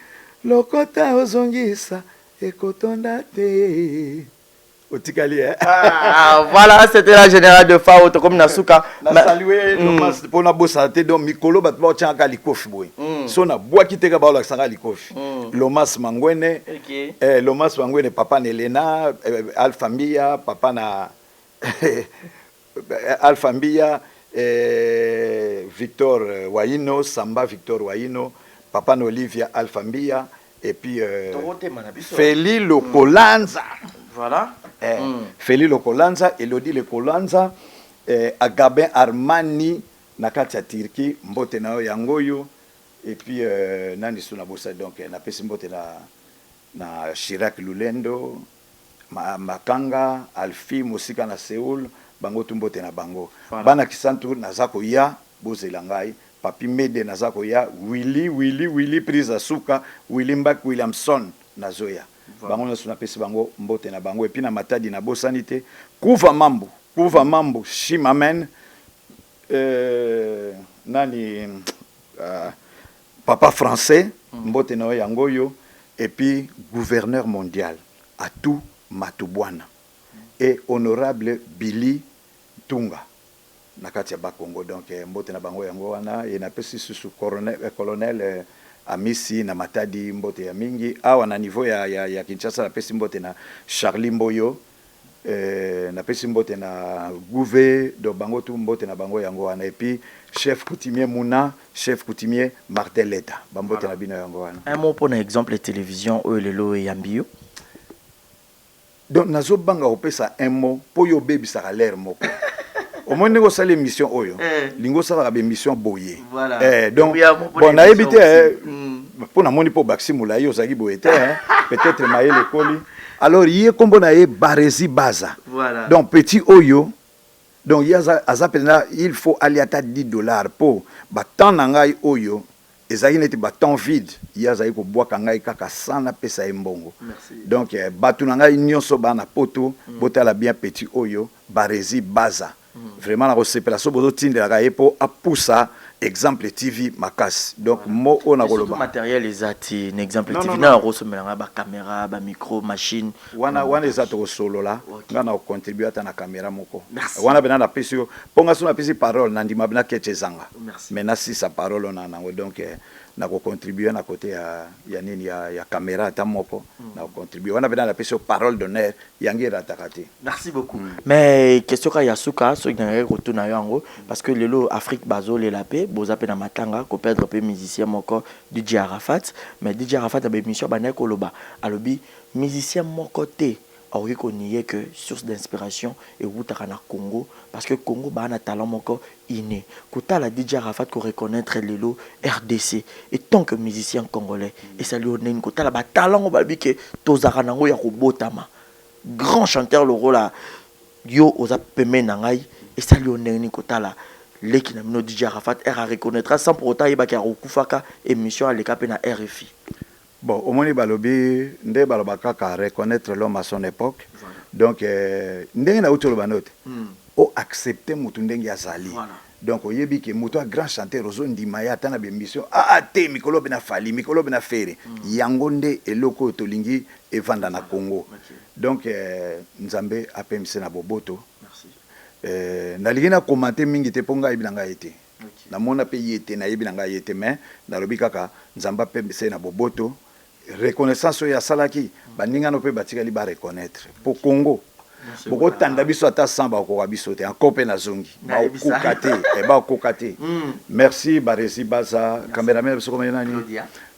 lokota ozongisa ekotonda te otikali voilà c'était la générale de Fao comme Nasuka na saluer Lomas pona bossa te donc mikolo bat ba tianga likofi boy so na bwa kiteka ba la sanga likofi Lomas Mangwene Lomas Mangwene papa na Elena Alpha Mbia papa na Alpha Mbia Victor Waino Samba Victor Waino papa na Olivia Alpha Mbia et puis Feli Lokolanza voilà Feli Lokolanza Elodie Lokolanza Agabin Armani na kati ya Turki mbote na yangoyo et puis nani suna bossa donc na pesi mbote na Chirac Lulendo Makanga Alfi Musika na Seoul bango tumbote na bango voilà. Bana kisantu nazako ya bozela ngai papi mede nazako ya Willy prise asuka Willy Mbak Williamson nazoya voilà. Bango na suna pesi bango mbote na bango et puis na matadi na bosanité kuva mambo shimamen nani papa français mbote na yango yo et puis gouverneur mondial Atou Matubwana et honorable Billy Tunga nakati ya Bakongo. Donc mbote na bango yango wana et na pesi susu colonel Amisi na Matadi mbote ya mingi awa na niveau ya Kinshasa na pesi mbote na Charlie Mboyo na pesi mbote na Gouvé do bango tu mbote na bango yango wana et puis chef coutumier Mouna, chef coutumier Marteleta bambote na bino yango wana. Un mot pour un exemple de télévision ou lelo et yambio. Donc nazo banga opesa un mot pour yo baby ça l'air moko. Au moins nego sala émission oyo. Lingo sala ba émission boye. Voilà. Donc bon na éviter pour na moni pour Baxi Moulaye ozaki boete peut-être maye le coli. Alors yé kombo na ye Barezi Baza. Voilà. Donc petit oyo. Donc il faut aller à $10 pour batant nangai oyo ezaki neti batant vide yazaki ko boaka ngai kaka sana pesa embongo. Donc batu nangai nyonso bana poto botala bien petit oyo Barezi Baza. Vraiment la recette so bozo tindela ka epo apusa exemple TV makas. Donc mo on a le matériel ezati un exemple TV na rosomelanga ba caméra ba micro machine wana ezato solo la ngana contribuer ata na caméra moko wana bena na pesi ponga so na pesi parole na ndima bena ketchezanga maintenant si sa parole na nango donc na ko contribuer na côté ya nini ya caméra ata moko na contribuer wana bena na pesi parole d'honneur yangira takati. Merci beaucoup. Mais question ka yasuka so nganga ko tuna yango parce que lelo Afrique bazo le la paix bozape na matanga ko perdre pe musicien moko DJ Arafat mais DJ Arafat a be mission bané ko loba alobi musicien moko te auri ko nié que source d'inspiration et wutaka na Congo parce que Congo ba na talent moko inné kota la DJ Arafat ko reconnaître lelo RDC et tant que musicien congolais et ça lui onne kota la ba talent ba bi que tozaka nango ya ko botama grand chanteur le rôle là yo oza peme nangai et ça lui onne kota la leki na mino DJ Arafat a reconnaîtra sans pour autant yeba ka okufaka émission à l'écap na RFI. Bon au moni balobi nde balobaka ka reconnaître l'homme à son époque. Voilà. Donc ndenge na utolo banote o accepter mutu ndenge azali. Voilà. Donc oyebi ke mutu a grand chanteur ozo ndima ya tana be émission te mikolo bena fali mikolo bena fere yango nde eloko tolingi evanda na Congo. Donc nzambe apemse na boboto. Naligina commenter mingi te ponga ibinanga yete na mona pe yete na ibinanga yete mais na lobi kaka nzamba pe se na boboto reconnaissance ya salaki baninga no pe batika li ba reconnaître pour Congo boko tanda biso ata samba ko biso te encore pe na zongi ba kokate e ba kokate. Merci Barezi Baza cameraman biso comme nani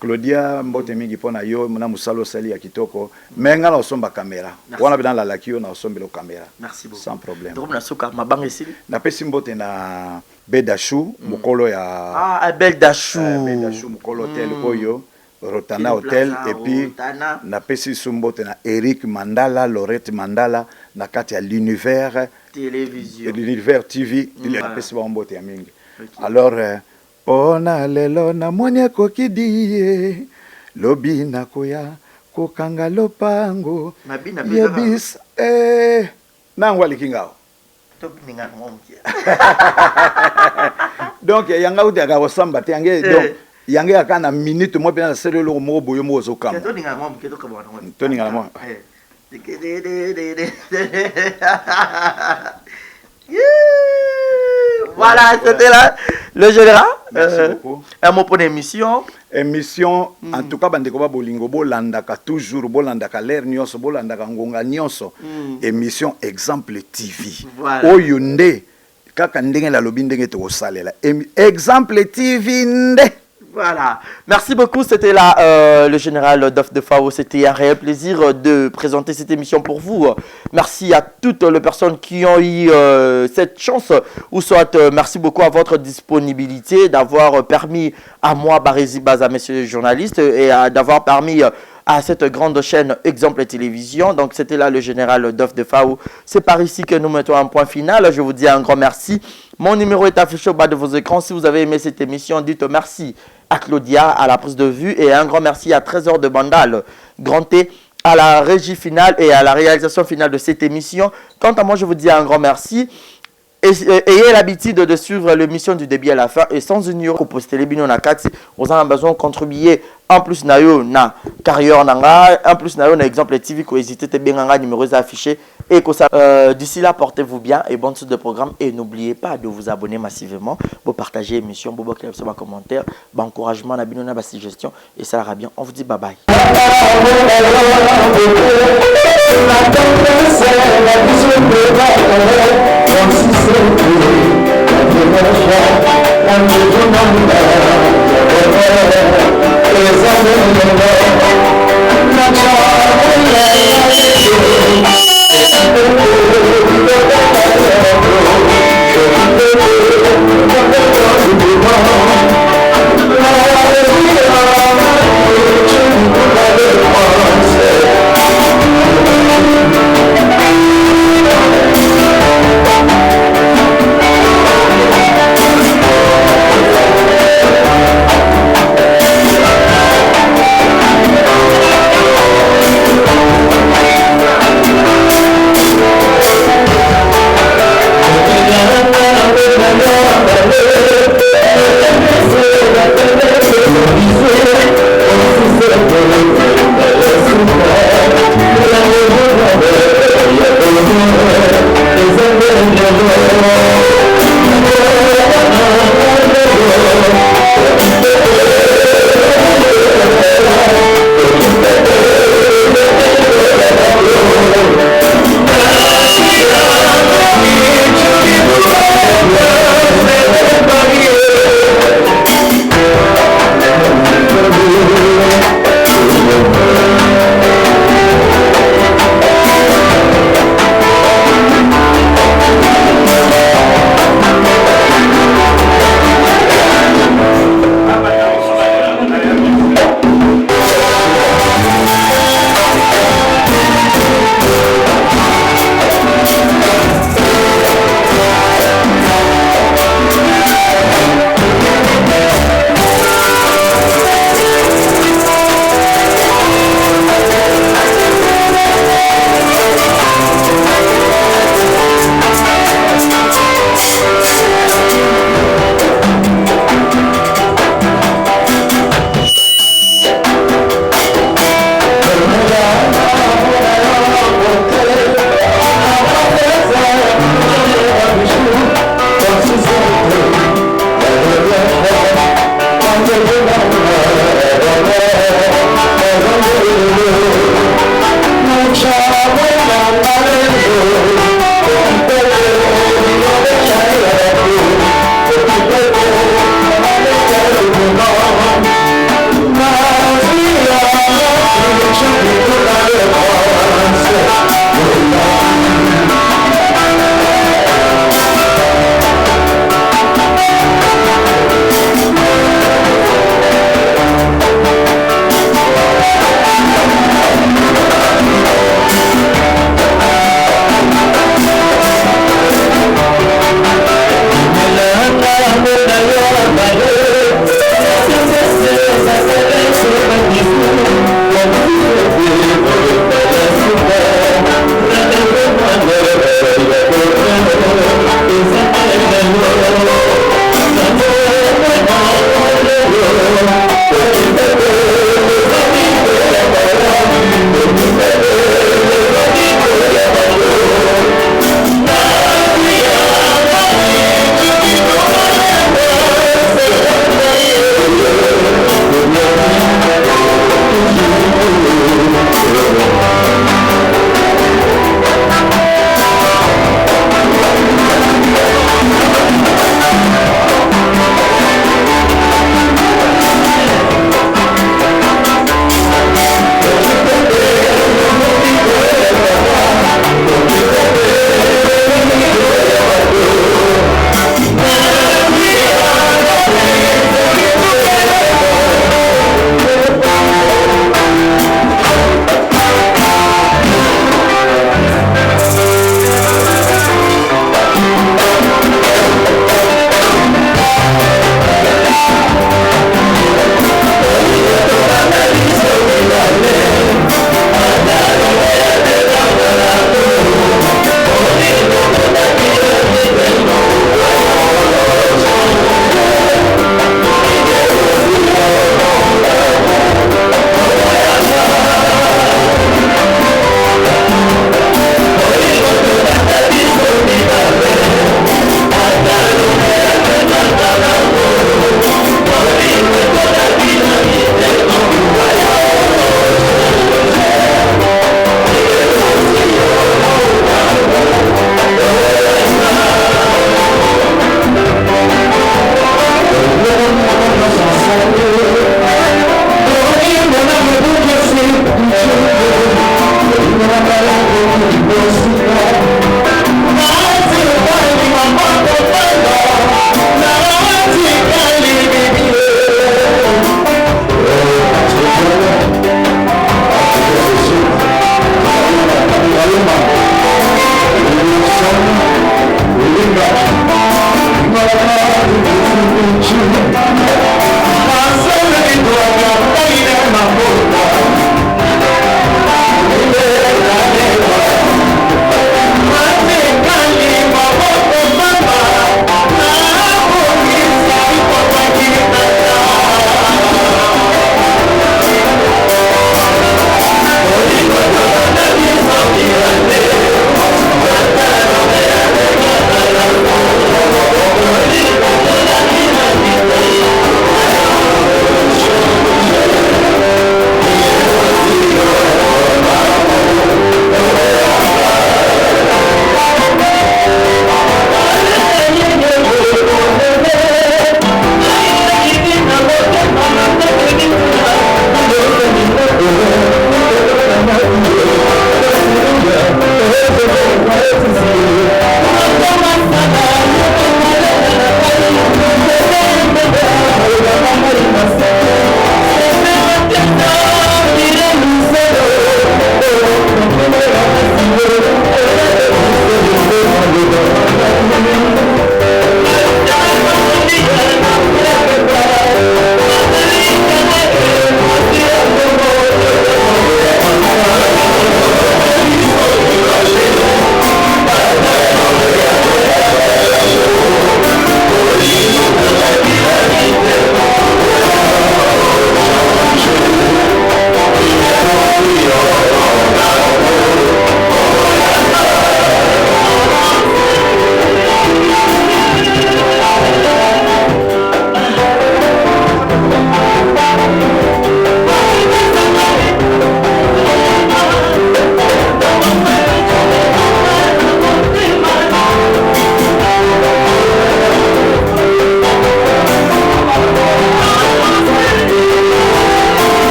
Claudia mbote mingi pona yo na musalo sali ya kitoko menga na osomba caméra wana bina la lakio na osombelo caméra. Merci beaucoup sans problème. Donc na soka mabanga ici na pesi mbote na Bedachou mukolo ya Bedachou mukolo hotel oyo Rotana Hotel et puis na pesi sumbote na Eric Mandala Lorette Mandala na kati ya l'univers télévision l'univers TV il a pesi ba mbote ya mingi. Alors Pona lelo na mwenye kokidie lobi na koya kokanga lopango yebis nangwa likingao donc yanga uti aka osamba te yange donc yange aka na minute mo pena selo lo mo boyo mo zo kama to ninga mo voilà, c'était là le général. Merci beaucoup. Un mot pour l'émission. Émission, en tout cas, bande koba bolingo bolandaka toujours bolandaka l'air nyonso bolandaka ngonga nyonso. Émission exemple TV. Voilà. Oyo nde kaka ndenge la lobi ndenge to salela. Exemple TV nde. Voilà. Merci beaucoup. C'était là le général Dof de Fao. C'était un réel plaisir de présenter cette émission pour vous. Merci à toutes les personnes qui ont eu cette chance. Ou soit merci beaucoup à votre disponibilité d'avoir permis à moi, Barezi Baza, messieurs les journalistes, et d'avoir permis à cette grande chaîne Exemple Télévision. Donc c'était là le général Dof de Fao. C'est par ici que nous mettons un point final. Je vous dis un grand merci. Mon numéro est affiché au bas de vos écrans. Si vous avez aimé cette émission, dites merci à Claudia à la prise de vue et un grand merci à Trésor de Bandal, Grand T à la régie finale et à la réalisation finale de cette émission. Quant à moi, je vous dis un grand merci. ayez l'habitude de suivre l'émission du début à la fin et sans ignorer que poster les bino na kati vous avez besoin de contribuer en plus na yo na carrière nanga en plus na yo na exemple TV ko hésiter te bien nga numéro affiché et que ça d'ici là portez-vous bien et bonne suite de programme et n'oubliez pas de vous abonner massivement pour partager l'émission pour cliquer sur ma commentaire ba encouragement na bino na ba suggestion et ça ira bien on vous dit bye bye.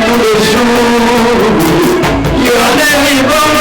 tous les jours. Y'en a mis bon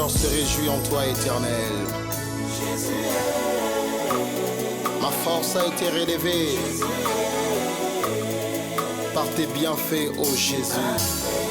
cœur se réjouit en toi, Éternel. Ma force a été relevée par tes bienfaits, ô Jésus.